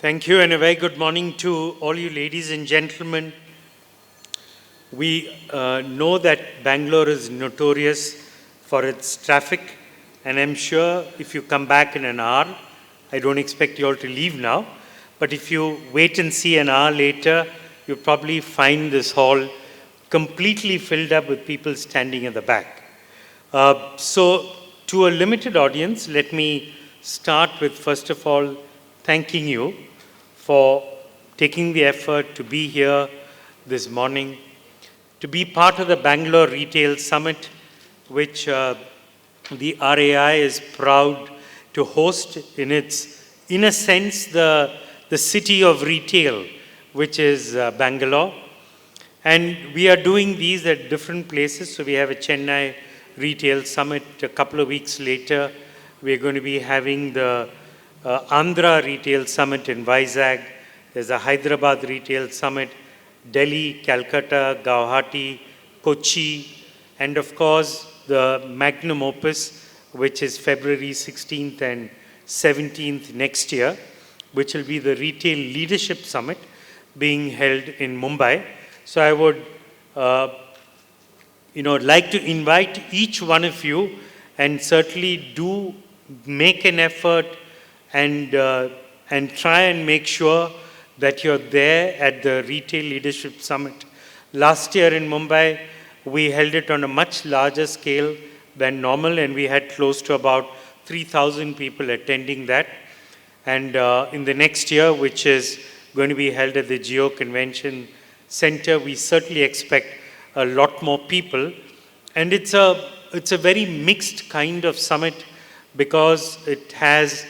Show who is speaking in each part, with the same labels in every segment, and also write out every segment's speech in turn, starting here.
Speaker 1: Thank you, and a very good morning to all you ladies and gentlemen. We know that Bangalore is notorious for its traffic, and I'm sure if you come back in an hour, I don't expect you all to leave now, but if you wait and see an hour later, you'll probably find this hall completely filled up with people standing at the back. So to a limited audience, let me start with, first of all, thanking you for taking the effort to be here this morning, to be part of the Bangalore Retail Summit, which the RAI is proud to host in a sense, the city of retail, which is Bangalore. And we are doing these at different places. So we have a Chennai Retail Summit. A couple of weeks later, we're going to be having the Andhra Retail Summit in Vizag. There's a Hyderabad Retail Summit, Delhi, Calcutta, Guwahati, Kochi, and of course the magnum opus, which is February 16th and 17th next year, which will be the Retail Leadership Summit being held in Mumbai. So I would like to invite each one of you, and certainly do make an effort and try and make sure that you're there at the Retail Leadership Summit. Last year in Mumbai, we held it on a much larger scale than normal, and we had close to about 3,000 people attending that. And in the next year, which is going to be held at the Geo Convention Center, we certainly expect a lot more people. And it's a very mixed kind of summit because it has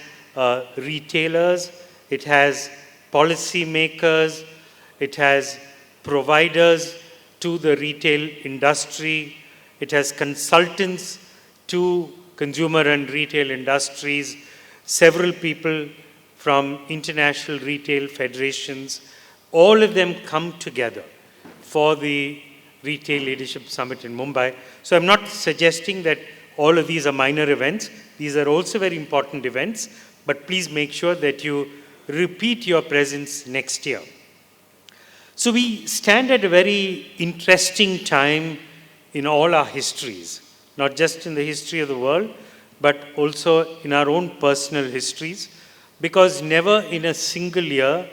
Speaker 1: retailers, it has policy makers, it has providers to the retail industry, it has consultants to consumer and retail industries, several people from international retail federations. All of them come together for the Retail Leadership Summit in Mumbai. So I'm not suggesting that all of these are minor events. These are also very important events, but please make sure that you repeat your presence next year. So we stand at a very interesting time in all our histories, not just in the history of the world, but also in our own personal histories, because never in a single year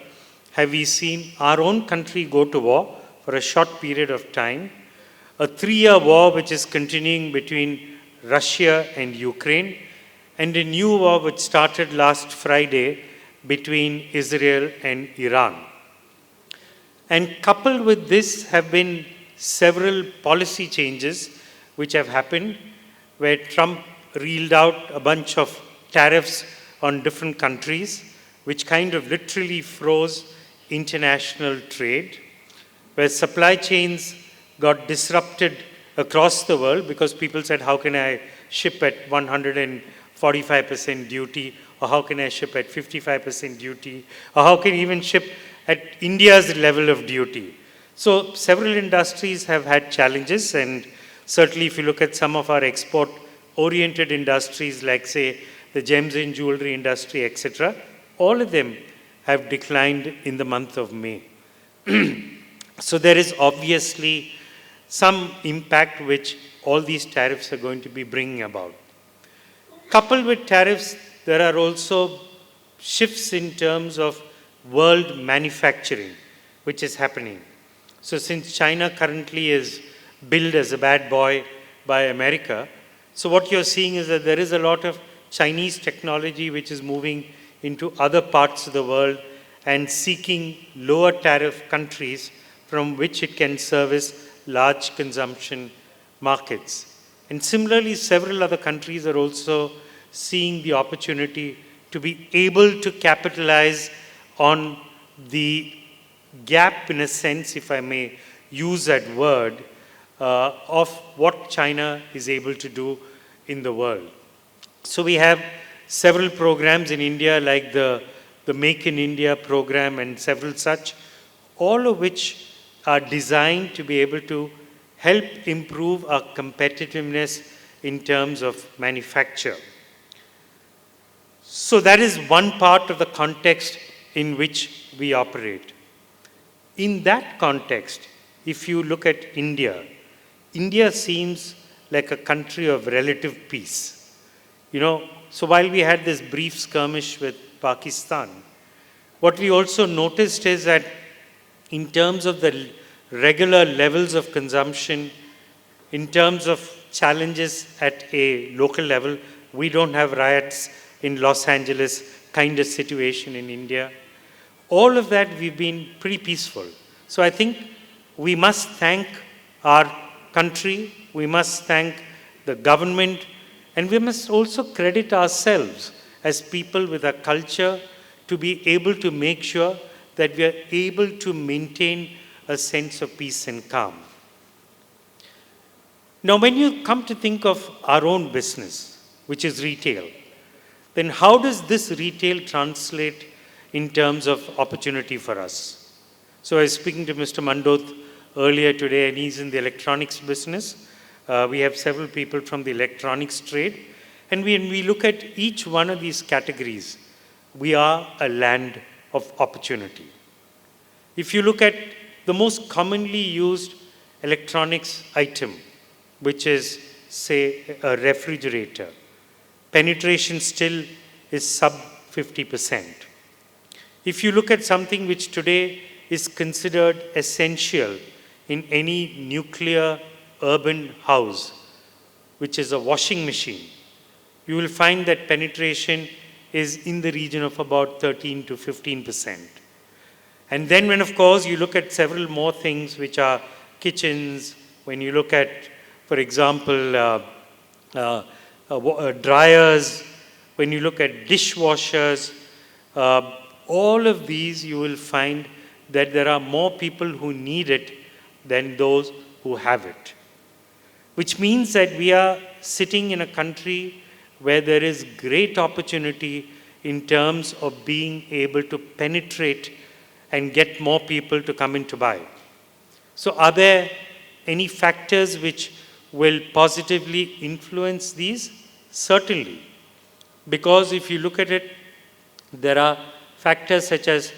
Speaker 1: have we seen our own country go to war for a short period of time, a 3-year war which is continuing between Russia and Ukraine, and a new war which started last Friday between Israel and Iran. And coupled with this have been several policy changes which have happened, where Trump reeled out a bunch of tariffs on different countries, which kind of literally froze international trade, where supply chains got disrupted across the world because people said, how can I ship at 145% duty, or how can I ship at 55% duty, or how can I even ship at India's level of duty? So several industries have had challenges, and certainly if you look at some of our export-oriented industries, like say the gems and jewelry industry, etc., all of them have declined in the month of May. So there is obviously some impact which all these tariffs are going to be bringing about. Coupled with tariffs, there are also shifts in terms of world manufacturing, which is happening. So since China currently is billed as a bad boy by America, so what you're seeing is that there is a lot of Chinese technology which is moving into other parts of the world and seeking lower tariff countries from which it can service large consumption markets. And similarly, several other countries are also seeing the opportunity to be able to capitalize on the gap, in a sense, if I may use that word, of what China is able to do in the world. So we have several programs in India, like the Make in India program and several such, all of which are designed to be able to help improve our competitiveness in terms of manufacture. So that is one part of the context in which we operate. In that context, if you look at India, India seems like a country of relative peace. So while we had this brief skirmish with Pakistan, what we also noticed is that in terms of the regular levels of consumption, in terms of challenges at a local level, we don't have riots in Los Angeles kind of situation in India. All of that, we've been pretty peaceful. So I think we must thank our country, we must thank the government, and we must also credit ourselves as people with a culture to be able to make sure that we are able to maintain a sense of peace and calm. Now, when you come to think of our own business, which is retail, then how does this retail translate in terms of opportunity for us? So I was speaking to Mr. Mandoth earlier today, and he's in the electronics business. We have several people from the electronics trade. And when we look at each one of these categories, we are a land of opportunity. If you look at the most commonly used electronics item, which is, say, a refrigerator, penetration still is sub 50%. If you look at something which today is considered essential in any nuclear urban house, which is a washing machine, you will find that penetration is in the region of about 13 to 15%. And then when, of course, you look at several more things which are kitchens, when you look at, for example, dryers, when you look at dishwashers, all of these you will find that there are more people who need it than those who have it. Which means that we are sitting in a country where there is great opportunity in terms of being able to penetrate and get more people to come in to buy. So are there any factors which will positively influence these? Certainly. Because if you look at it, there are factors such as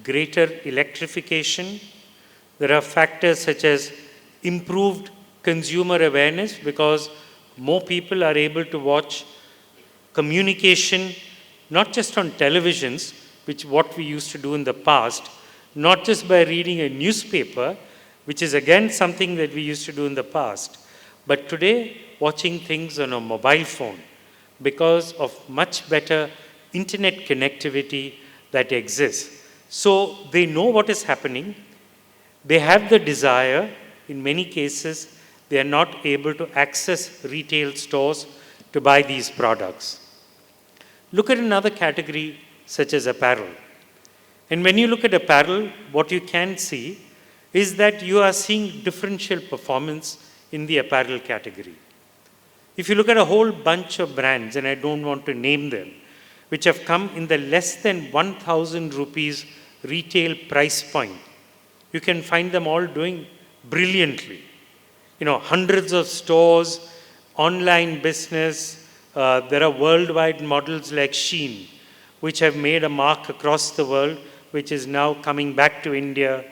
Speaker 1: greater electrification. There are factors such as improved consumer awareness, because more people are able to watch communication, not just on televisions, which what we used to do in the past, not just by reading a newspaper, which is again something that we used to do in the past, but today watching things on a mobile phone because of much better internet connectivity that exists. So they know what is happening. They have the desire. In many cases, they are not able to access retail stores to buy these products. Look at another category such as apparel. And when you look at apparel, what you can see is that you are seeing differential performance in the apparel category. If you look at a whole bunch of brands, and I don't want to name them, which have come in the less than 1,000 rupees retail price point, you can find them all doing brilliantly. Hundreds of stores, online business. There are worldwide models like Shein, which have made a mark across the world, which is now coming back to India.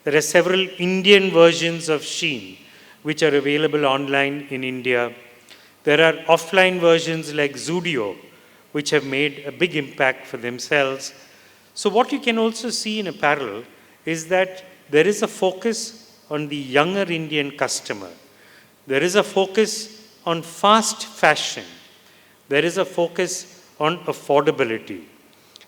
Speaker 1: There are several Indian versions of Shein, which are available online in India. There are offline versions like Zudio, which have made a big impact for themselves. So what you can also see in apparel is that there is a focus on the younger Indian customer. There is a focus on fast fashion. There is a focus on affordability.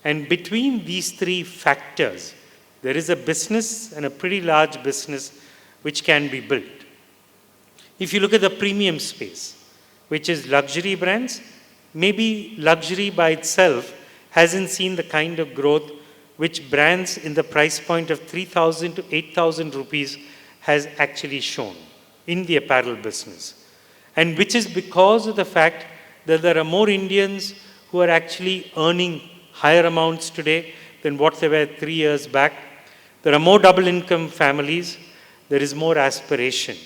Speaker 1: And between these three factors, there is a business, and a pretty large business, which can be built. If you look at the premium space, which is luxury brands, maybe luxury by itself hasn't seen the kind of growth which brands in the price point of 3,000 to 8,000 rupees has actually shown in the apparel business. And which is because of the fact that there are more Indians who are actually earning higher amounts today than what they were 3 years back. There are more double income families. There is more aspiration.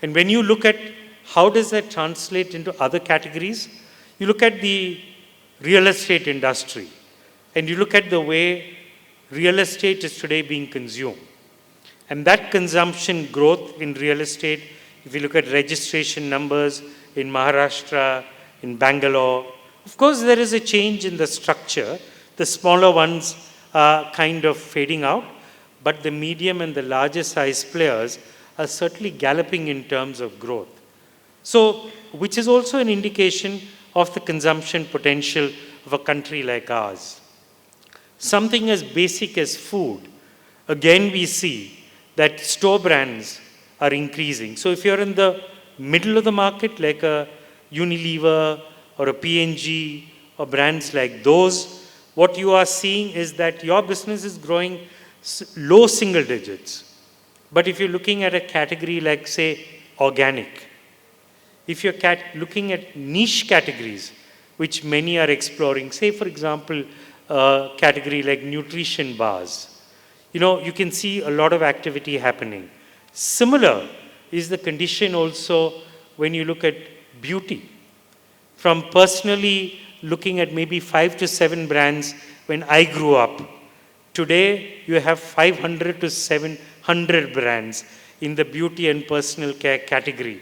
Speaker 1: And when you look at how does that translate into other categories, you look at the real estate industry, and you look at the way real estate is today being consumed. And that consumption growth in real estate, if you look at registration numbers in Maharashtra, in Bangalore, of course there is a change in the structure. The smaller ones are kind of fading out, but the medium and the larger size players are certainly galloping in terms of growth. So, which is also an indication of the consumption potential of a country like ours. Something as basic as food, again we see that store brands are increasing. So if you're in the middle of the market, like a Unilever or a P&G or brands like those, what you are seeing is that your business is growing low single digits. But if you're looking at a category like, say, organic, if you're looking at niche categories, which many are exploring, say, for example, a category like nutrition bars, you can see a lot of activity happening. Similar is the condition also when you look at beauty. From personally looking at maybe 5 to 7 brands when I grew up, today you have 500 to 700 brands in the beauty and personal care category.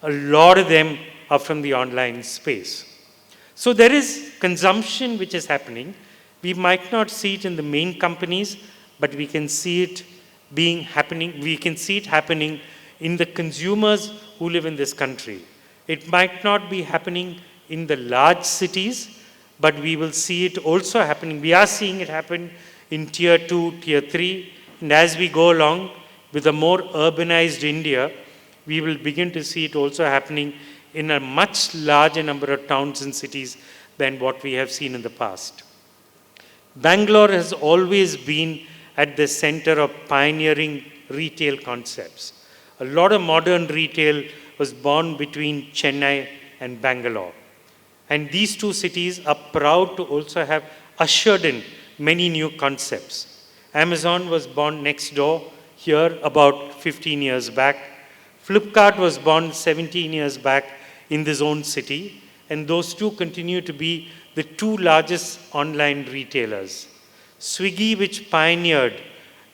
Speaker 1: A lot of them are from the online space. So there is consumption which is happening. We might not see it in the main companies, but we can see it happening. We can see it happening in the consumers who live in this country. It might not be happening in the large cities, but we will see it also happening. We are seeing it happen in tier 2, tier 3, and as we go along with a more urbanized India, we will begin to see it also happening in a much larger number of towns and cities than what we have seen in the past. Bangalore has always been at the center of pioneering retail concepts. A lot of modern retail was born between Chennai and Bangalore. And these two cities are proud to also have ushered in many new concepts. Amazon was born next door here about 15 years back. Flipkart was born 17 years back in this own city. And those two continue to be the two largest online retailers. Swiggy, which pioneered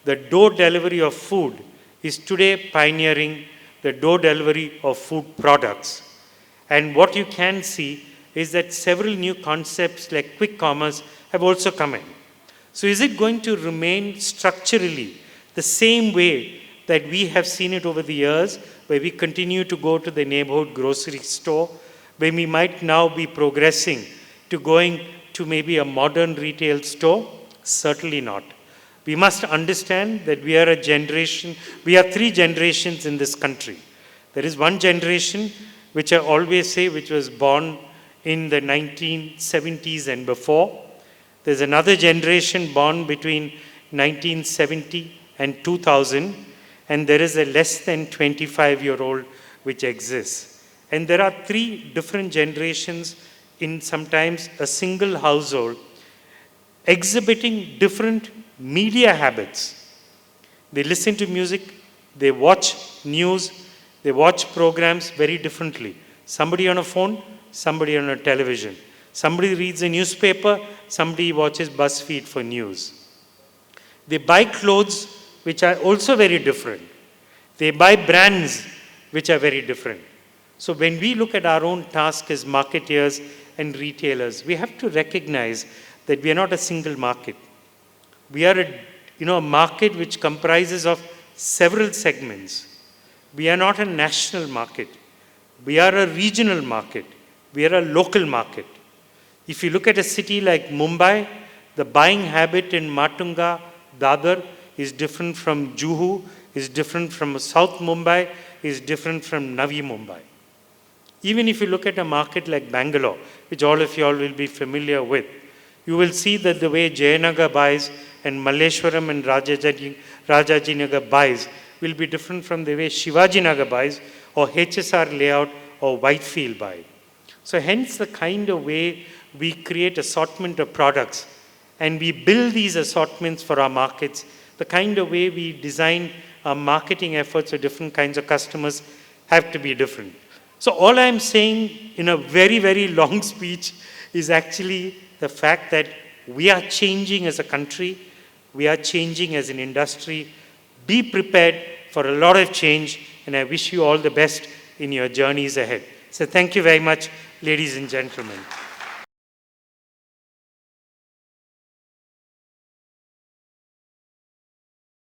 Speaker 1: the door delivery of food, is today pioneering the door delivery of food products. And what you can see is that several new concepts like quick commerce have also come in. So is it going to remain structurally the same way that we have seen it over the years, where we continue to go to the neighborhood grocery store, where we might now be progressing to going to maybe a modern retail store? Certainly not. We must understand that we are three generations in this country. There is one generation, which I always say, which was born in the 1970s and before. There's another generation born between 1970 and 2000, and there is a less than 25-year-old which exists. And there are three different generations in sometimes a single household exhibiting different media habits. They listen to music, they watch news, they watch programs very differently. Somebody on a phone, somebody on a television. Somebody reads a newspaper, somebody watches BuzzFeed for news. They buy clothes which are also very different. They buy brands which are very different. So when we look at our own task as marketeers and retailers, we have to recognize that we are not a single market. We are a market which comprises of several segments. We are not a national market. We are a regional market. We are a local market. If you look at a city like Mumbai, the buying habit in Matunga, Dadar is different from Juhu, is different from South Mumbai, is different from Navi Mumbai. Even if you look at a market like Bangalore, which all of you all will be familiar with, you will see that the way Jayanagar buys and Malleshwaram and Rajajinagar buys will be different from the way Shivajinagar buys or HSR layout or Whitefield buy. So hence the kind of way we create assortment of products and we build these assortments for our markets, the kind of way we design our marketing efforts for different kinds of customers have to be different. So all I'm saying in a very, very long speech is actually the fact that we are changing as a country. We are changing as an industry. Be prepared for a lot of change, and I wish you all the best in your journeys ahead. So thank you very much, ladies and gentlemen.